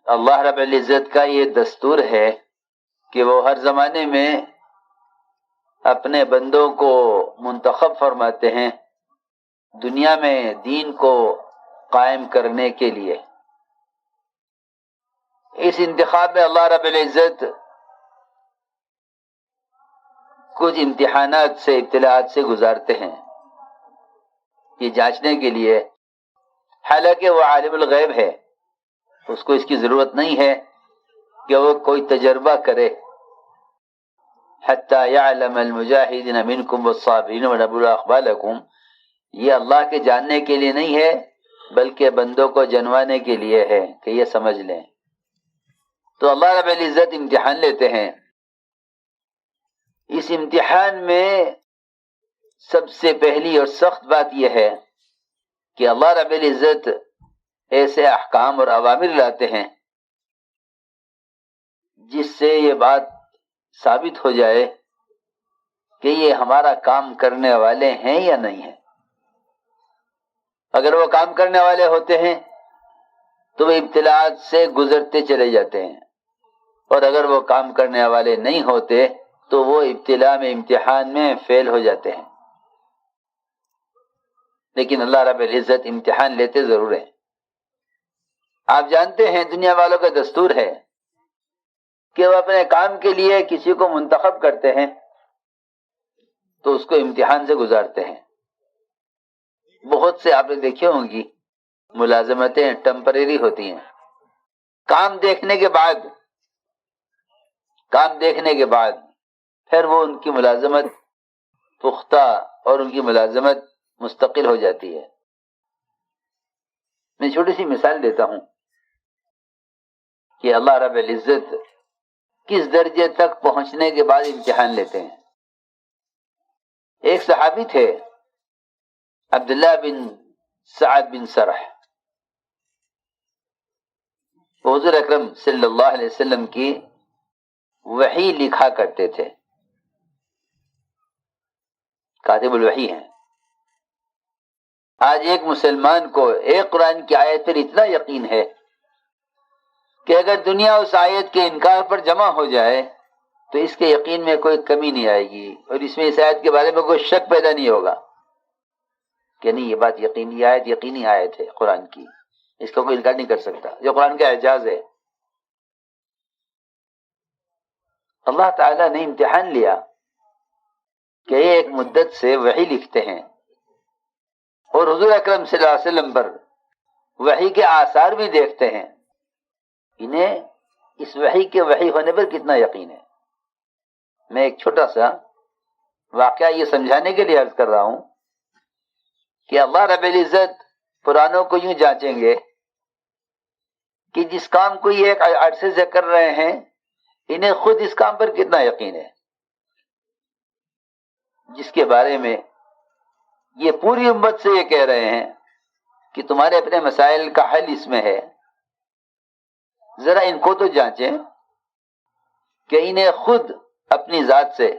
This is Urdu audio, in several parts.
اللہ رب العزت کا یہ دستور ہے کہ وہ ہر زمانے میں اپنے بندوں کو منتخب فرماتے ہیں دنیا میں دین کو قائم کرنے کے لیے۔ اس انتخاب میں اللہ رب العزت کچھ امتحانات سے ابتلاءات سے گزارتے ہیں، یہ جانچنے کے لیے۔ حالانکہ وہ عالم الغیب ہے، اس کو اس کی ضرورت نہیں ہے کہ وہ کوئی تجربہ کرے۔ حتی یعلم المجاہدین منکم والصابرین ونبلو اخبالکم، یہ اللہ کے جاننے کے لیے نہیں ہے بلکہ بندوں کو جنوانے کے لیے ہے کہ یہ سمجھ لیں۔ تو اللہ رب العزت امتحان لیتے ہیں۔ اس امتحان میں سب سے پہلی اور سخت بات یہ ہے کہ اللہ رب العزت ایسے احکام اور اوامر لاتے ہیں جس سے یہ بات ثابت ہو جائے کہ یہ ہمارا کام کرنے والے ہیں یا نہیں ہیں۔ اگر وہ کام کرنے والے ہوتے ہیں تو وہ ابتلاءات سے گزرتے چلے جاتے ہیں، اور اگر وہ کام کرنے والے نہیں ہوتے تو وہ ابتلاء میں امتحان میں فیل ہو جاتے ہیں۔ لیکن اللہ رب العزت امتحان لیتے ضرور ہیں۔ آپ جانتے ہیں دنیا والوں کا دستور ہے کہ وہ اپنے کام کے لیے کسی کو منتخب کرتے ہیں تو اس کو امتحان سے گزارتے ہیں۔ بہت سے آپ نے دیکھی ہوں گی ملازمتیں ٹیمپریری ہوتی ہیں، کام دیکھنے کے بعد پھر وہ ان کی ملازمت پختہ اور ان کی ملازمت مستقل ہو جاتی ہے۔ میں چھوٹی سی مثال دیتا ہوں کہ اللہ رب العزت کس درجے تک پہنچنے کے بعد امتحان لیتے ہیں۔ ایک صحابی تھے عبداللہ بن سعد بن سرح، حضور اکرم صلی اللہ علیہ وسلم کی وحی لکھا کرتے تھے، کاتب الوحی ہیں۔ آج ایک مسلمان کو ایک قرآن کی آیت پر اتنا یقین ہے کہ اگر دنیا اس آیت کے انکار پر جمع ہو جائے تو اس کے یقین میں کوئی کمی نہیں آئے گی، اور اس میں اس آیت کے بارے میں کوئی شک پیدا نہیں ہوگا کہ نہیں یہ بات یقینی، یہ آیت یقینی آیت ہے قرآن کی، اس کا کوئی انکار نہیں کر سکتا، جو قرآن کا اعجاز ہے۔ اللہ تعالیٰ نے امتحان لیا کہ یہ ایک مدت سے وحی لکھتے ہیں اور حضور اکرم صلی اللہ علیہ وسلم پر وحی کے آثار بھی دیکھتے ہیں، انہیں اس وحی کے وحی ہونے پر کتنا یقین ہے۔ میں ایک چھوٹا سا واقعہ یہ سمجھانے کے لیے عرض کر رہا ہوں کہ اللہ رب العزت پرانوں کو یوں جانچیں گے کہ جس کام کو یہ ایک عرصے سے کر رہے ہیں انہیں خود اس کام پر کتنا یقین ہے، جس کے بارے میں یہ پوری امت سے یہ کہہ رہے ہیں کہ تمہارے اپنے مسائل کا حل اس میں ہے، ذرا ان کو تو جانچیں کہ انہیں خود اپنی ذات سے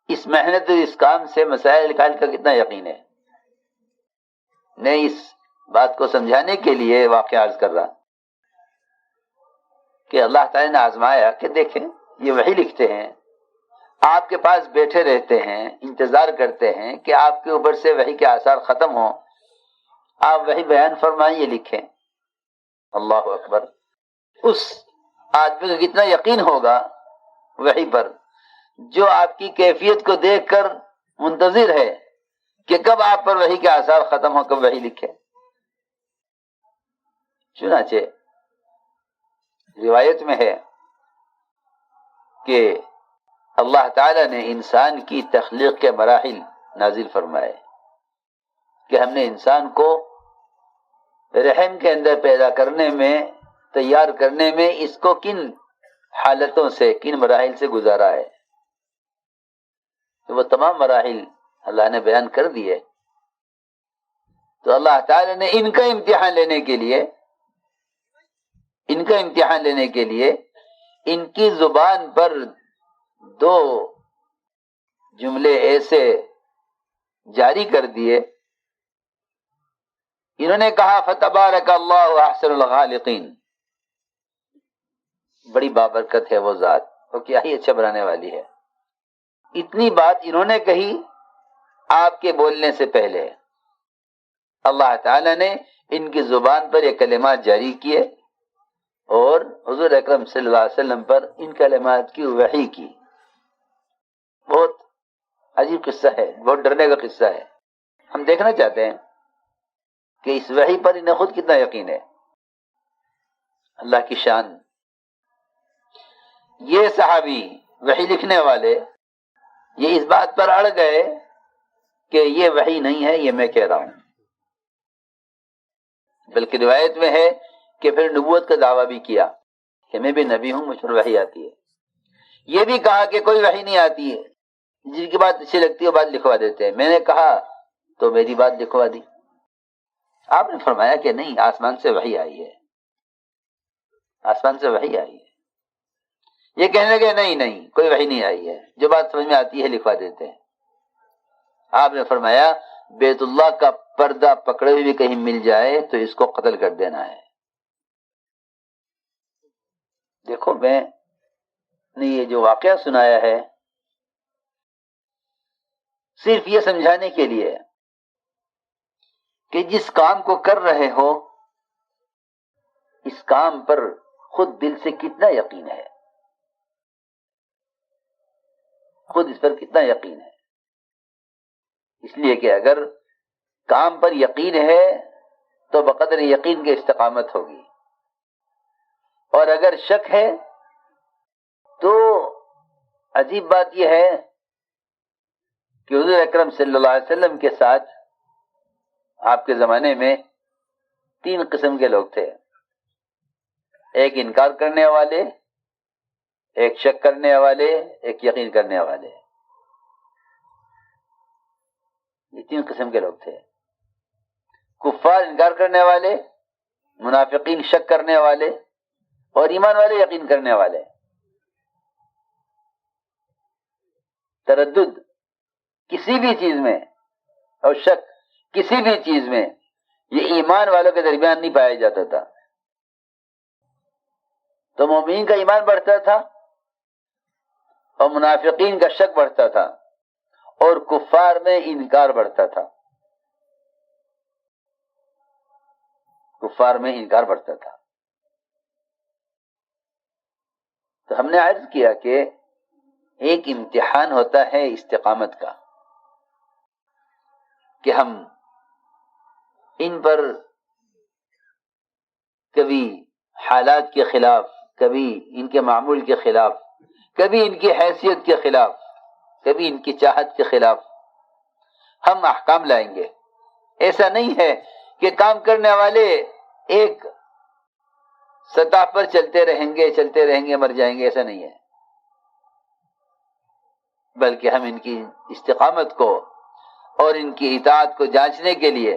اس محنت اور اس کام سے مسائل حل کا کتنا یقین ہے۔ میں اس بات کو سمجھانے کے لیے واقعہ عرض کر رہا کہ اللہ تعالیٰ نے آزمایا کہ دیکھیں یہ وحی لکھتے ہیں، آپ کے پاس بیٹھے رہتے ہیں، انتظار کرتے ہیں کہ آپ کے اوپر سے وحی کے آثار ختم ہوں، آپ وحی بیان فرمائیں، یہ لکھیں۔ اللہ اکبر، اس آدمی کو کتنا یقین ہوگا وحی پر جو آپ کی کیفیت کو دیکھ کر منتظر ہے کہ کب آپ پر وحی کے آثار ختم ہو، کب وحی لکھے۔ چنانچہ روایت میں ہے کہ اللہ تعالیٰ نے انسان کی تخلیق کے مراحل نازل فرمائے کہ ہم نے انسان کو رحم کے اندر پیدا کرنے میں، تیار کرنے میں اس کو کن حالتوں سے، کن مراحل سے گزارا ہے، تو وہ تمام مراحل اللہ نے بیان کر دیے۔ تو اللہ تعالیٰ نے ان کا امتحان لینے کے لیے ان کی زبان پر دو جملے ایسے جاری کر دیے انہوں نے کہا فتبارک اللہ احسن الخالقین، بڑی بابرکت ہے وہ ذات، وہ کیا ہی اچھا بنانے والی ہے۔ اتنی بات انہوں نے کہی آپ کے بولنے سے پہلے، اللہ تعالی نے ان کی زبان پر یہ کلمات جاری کیے اور حضور اکرم صلی اللہ علیہ وسلم پر ان کلمات کی وحی کی۔ بہت عجیب قصہ ہے، بہت ڈرنے کا قصہ ہے۔ ہم دیکھنا چاہتے ہیں کہ اس وحی پر انہیں خود کتنا یقین ہے۔ اللہ کی شان۔ یہ صحابی وحی لکھنے والے یہ اس بات پر اڑ گئے کہ یہ وحی نہیں ہے، یہ میں کہہ رہا ہوں، بلکہ روایت میں ہے کہ پھر نبوت کا دعویٰ بھی کیا کہ میں بھی نبی ہوں، مجھ پر وحی آتی ہے۔ یہ بھی کہا کہ کوئی وحی نہیں آتی ہے، جن کی بات اچھی لگتی ہے وہ بات لکھوا دیتے ہیں۔ میں نے کہا تو میری بات لکھوا دی۔ آپ نے فرمایا کہ نہیں، آسمان سے وحی آئی ہے، آسمان سے وحی آئی ہے۔ یہ کہنے لگے نہیں کوئی وحی نہیں آئی ہے، جو بات سمجھ میں آتی ہے لکھوا دیتے ہیں۔ آپ نے فرمایا بیت اللہ کا پردہ پکڑے ہوئے بھی کہیں مل جائے تو اس کو قتل کر دینا ہے۔ دیکھو میں نے یہ جو واقعہ سنایا ہے صرف یہ سمجھانے کے لیے کہ جس کام کو کر رہے ہو اس کام پر خود دل سے کتنا یقین ہے، خود اس پر کتنا یقین ہے۔ اس لیے کہ اگر کام پر یقین ہے تو بقدر یقین کے استقامت ہوگی، اور اگر شک ہے تو عجیب بات یہ ہے کہ حضور اکرم صلی اللہ علیہ وسلم کے ساتھ آپ کے زمانے میں 3 قسم کے لوگ تھے، ایک انکار کرنے والے، ایک شک کرنے والے، ایک یقین کرنے والے۔ یہ 3 قسم کے لوگ تھے، کفار انکار کرنے والے، منافقین شک کرنے والے، اور ایمان والے یقین کرنے والے۔ تردد کسی بھی چیز میں اور شک کسی بھی چیز میں یہ ایمان والوں کے درمیان نہیں پایا جاتا تھا۔ تو مومنین کا ایمان بڑھتا تھا اور منافقین کا شک بڑھتا تھا اور کفار میں انکار بڑھتا تھا، کفار میں انکار بڑھتا تھا۔ تو ہم نے عرض کیا کہ ایک امتحان ہوتا ہے استقامت کا، کہ ہم ان پر کبھی حالات کے خلاف، کبھی ان کے معمول کے خلاف، کبھی ان کی حیثیت کے خلاف، کبھی ان کی چاہت کے خلاف ہم احکام لائیں گے۔ ایسا نہیں ہے کہ کام کرنے والے ایک سطح پر چلتے رہیں گے مر جائیں گے، ایسا نہیں ہے، بلکہ ہم ان کی استقامت کو اور ان کی اطاعت کو جانچنے کے لیے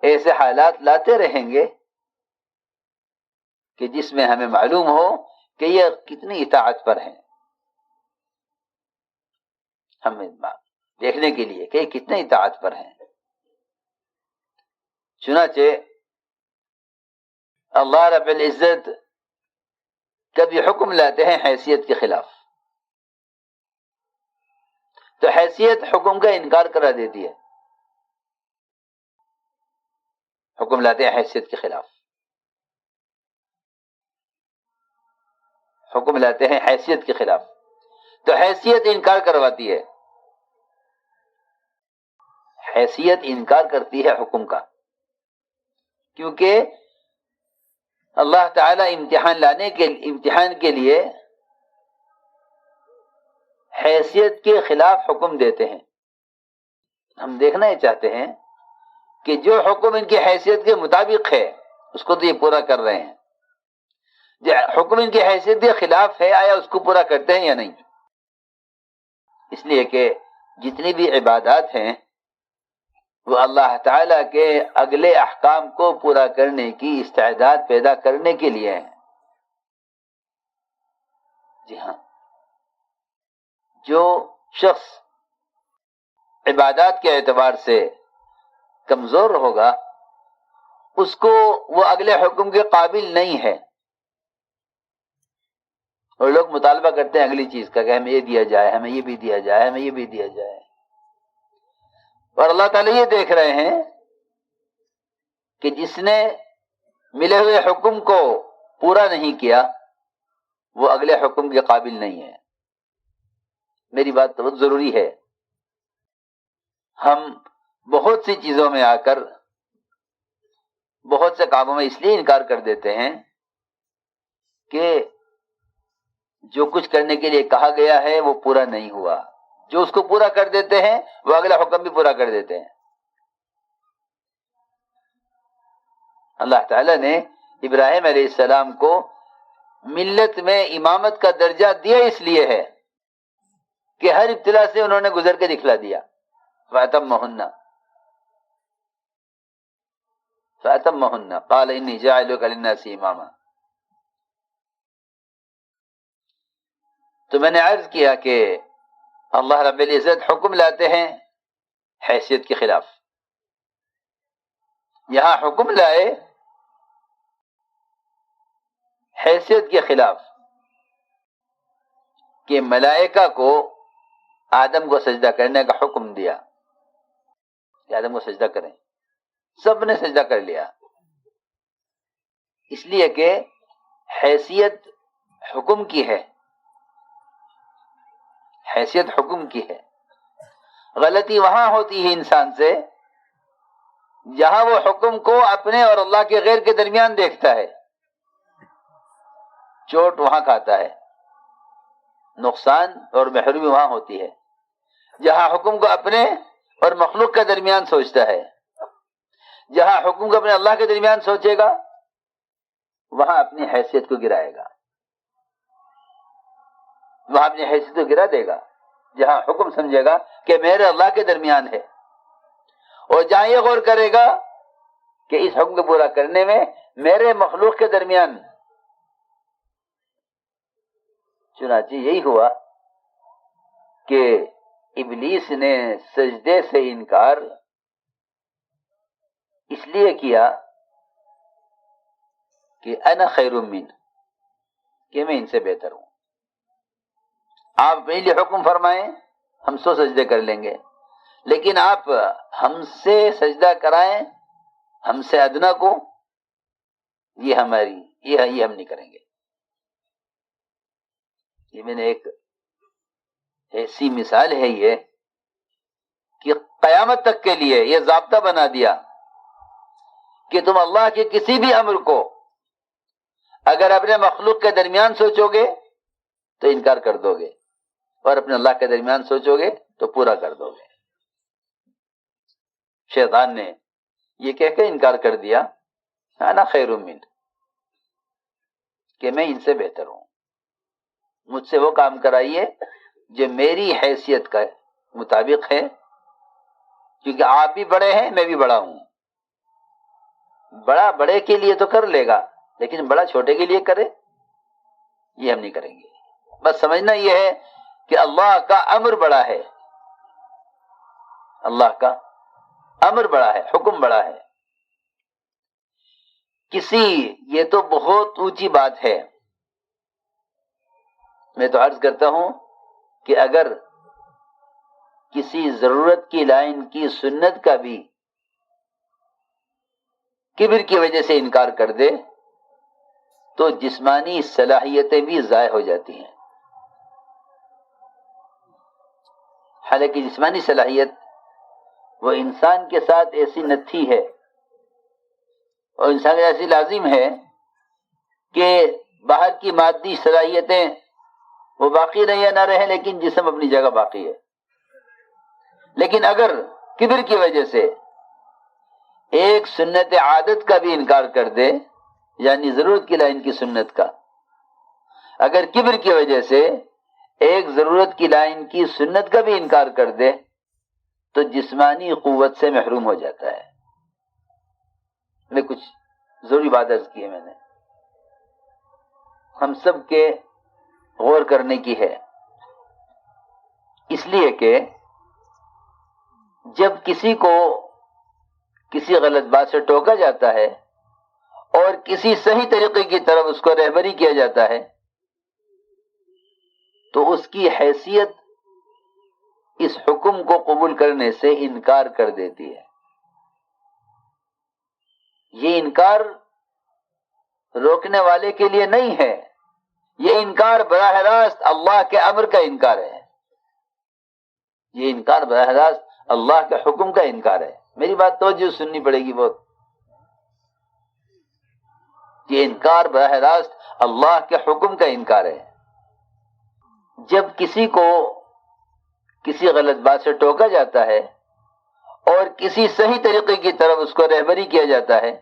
ایسے حالات لاتے رہیں گے کہ جس میں ہمیں معلوم ہو کہ یہ کتنی اطاعت پر ہیں، ہم دیکھنے کے لیے کہ یہ کتنے اطاعت پر ہیں۔ چنانچہ اللہ رب العزت کبھی حکم لاتے ہیں حیثیت کے خلاف، تو حیثیت حکم کا انکار کرا دیتی ہے، حکم لاتے ہیں حیثیت کے خلاف، حکم لاتے ہیں حیثیت کے خلاف، تو حیثیت انکار کرواتی ہے، حیثیت انکار کرتی ہے حکم کا، کیونکہ اللہ تعالی امتحان کے لیے حیثیت کے خلاف حکم دیتے ہیں۔ ہم دیکھنا ہی چاہتے ہیں کہ جو حکم ان کی حیثیت کے مطابق ہے اس کو تو یہ پورا کر رہے ہیں، جو حکم ان کی حیثیت کے خلاف ہے آیا اس کو پورا کرتے ہیں یا نہیں۔ اس لیے کہ جتنی بھی عبادات ہیں وہ اللہ تعالیٰ کے اگلے احکام کو پورا کرنے کی استعداد پیدا کرنے کے لیے ہیں۔ جی ہاں، جو شخص عبادات کے اعتبار سے کمزور ہوگا اس کو وہ اگلے حکم کے قابل نہیں ہے، اور لوگ مطالبہ کرتے ہیں اگلی چیز کا کہ ہمیں یہ دیا جائے، ہمیں یہ بھی دیا جائے، ہمیں یہ بھی دیا جائے، اور اللہ تعالیٰ یہ دیکھ رہے ہیں کہ جس نے ملے ہوئے حکم کو پورا نہیں کیا وہ اگلے حکم کے قابل نہیں ہے۔ میری بات بہت ضروری ہے۔ ہم بہت سی چیزوں میں آ کر بہت سے کاموں میں اس لیے انکار کر دیتے ہیں کہ جو کچھ کرنے کے لیے کہا گیا ہے وہ پورا نہیں ہوا، جو اس کو پورا کر دیتے ہیں وہ اگلا حکم بھی پورا کر دیتے ہیں۔ اللہ تعالیٰ نے ابراہیم علیہ السلام کو ملت میں امامت کا درجہ دیا اس لیے ہے کہ ہر ابتلا سے انہوں نے گزر کے دکھلا دیا۔ فَأَتَمَّهُنَّ قَالَ إِنِّي جَاعِلُكَ لِلنَّاسِ إِمَامًا۔ تو میں نے عرض کیا کہ اللہ رب العزت حکم لاتے ہیں حیثیت کے خلاف۔ یہاں حکم لائے حیثیت کے خلاف کہ ملائکہ کو آدم کو سجدہ کرنے کا حکم دیا کہ آدم کو سجدہ کریں، سب نے سجدہ کر لیا، اس لیے کہ حیثیت حکم کی ہے، حیثیت حکم کی ہے۔ غلطی وہاں ہوتی ہے انسان سے جہاں وہ حکم کو اپنے اور اللہ کے غیر کے درمیان دیکھتا ہے، چوٹ وہاں کھاتا ہے، نقصان اور محرومی وہاں ہوتی ہے جہاں حکم کو اپنے اور مخلوق کے درمیان سوچتا ہے۔ جہاں حکم کو اپنے اللہ کے درمیان سوچے گا وہاں اپنی حیثیت کو گرائے گا، وہاں اپنی حیثیت کو گرا دے گا۔ جہاں حکم سمجھے گا کہ میرے اللہ کے درمیان ہے، اور جہاں یہ غور کرے گا کہ اس حکم کو پورا کرنے میں میرے مخلوق کے درمیان، چنانچہ یہی ہوا کہ ابلیس نے سجدے سے انکار اس لیے کیا کہ انا خیر من، کہ میں ان سے بہتر ہوں۔ آپ میرے لیے حکم فرمائیں ہم 100 سجدے کر لیں گے، لیکن آپ ہم سے سجدہ کرائیں ہم سے ادنا کو، یہ ہماری یہ ہم نہیں کریں گے۔ یہ میں نے ایک ایسی مثال ہے یہ کہ قیامت تک کے لیے یہ ضابطہ بنا دیا کہ تم اللہ کے کسی بھی امر کو اگر اپنے مخلوق کے درمیان سوچو گے تو انکار کر دو گے، اور اپنے اللہ کے درمیان سوچو گے تو پورا کر دو گے۔ شیطان نے یہ کہہ کے انکار کر دیا انا خیر من، کہ میں ان سے بہتر ہوں، مجھ سے وہ کام کرائیے جو میری حیثیت کا مطابق ہے، کیونکہ آپ بھی بڑے ہیں میں بھی بڑا ہوں۔ بڑا بڑے کے لیے تو کر لے گا، لیکن بڑا چھوٹے کے لیے کرے یہ ہم نہیں کریں گے۔ بس سمجھنا یہ ہے کہ اللہ کا امر بڑا ہے، اللہ کا امر بڑا ہے، حکم بڑا ہے۔ یہ تو بہت اونچی بات ہے۔ میں تو عرض کرتا ہوں کہ اگر کسی ضرورت کی لائن کی سنت کا بھی کبر کی وجہ سے انکار کر دے تو جسمانی صلاحیتیں بھی ضائع ہو جاتی ہیں۔ حالانکہ جسمانی صلاحیت وہ انسان کے ساتھ ایسی نتھی ہے اور انسان ایسی لازم ہے کہ باہر کی مادی صلاحیتیں وہ باقی رہیں یا نہ رہیں، لیکن جسم اپنی جگہ باقی ہے۔ لیکن اگر کبر کی وجہ سے ایک سنت عادت کا بھی انکار کر دے، یعنی ضرورت کی لائن کی سنت کا، اگر کبر کی وجہ سے ایک ضرورت کی لائن کی سنت کا بھی انکار کر دے تو جسمانی قوت سے محروم ہو جاتا ہے۔ میں کچھ ضروری بات عرض کی ہے، میں نے ہم سب کے غور کرنے کی ہے، اس لیے کہ جب کسی کو کسی غلط بات سے ٹوکا جاتا ہے اور کسی صحیح طریقے کی طرف اس کو رہبری کیا جاتا ہے تو اس کی حیثیت اس حکم کو قبول کرنے سے انکار کر دیتی ہے۔ یہ انکار روکنے والے کے لیے نہیں ہے، یہ انکار براہ راست اللہ کے امر کا انکار ہے، یہ انکار براہ راست اللہ کے حکم کا انکار ہے۔ میری بات توجہ سننی پڑے گی بہت۔ یہ انکار براہ راست اللہ کے حکم کا انکار ہے۔ جب کسی کو کسی غلط بات سے ٹوکا جاتا ہے اور کسی صحیح طریقے کی طرف اس کو رہبری کیا جاتا ہے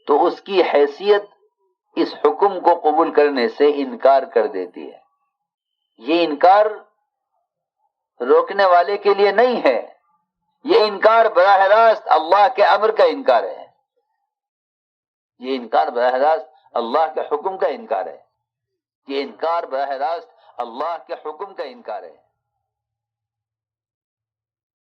تو اس کی حیثیت اس حکم کو قبول کرنے سے انکار کر دیتی ہے۔ یہ انکار روکنے والے کے لیے نہیں ہے، یہ انکار براہ راست اللہ کے امر کا انکار ہے، یہ انکار براہ راست اللہ کے حکم کا انکار ہے، یہ انکار براہ راست اللہ کے حکم کا انکار ہے۔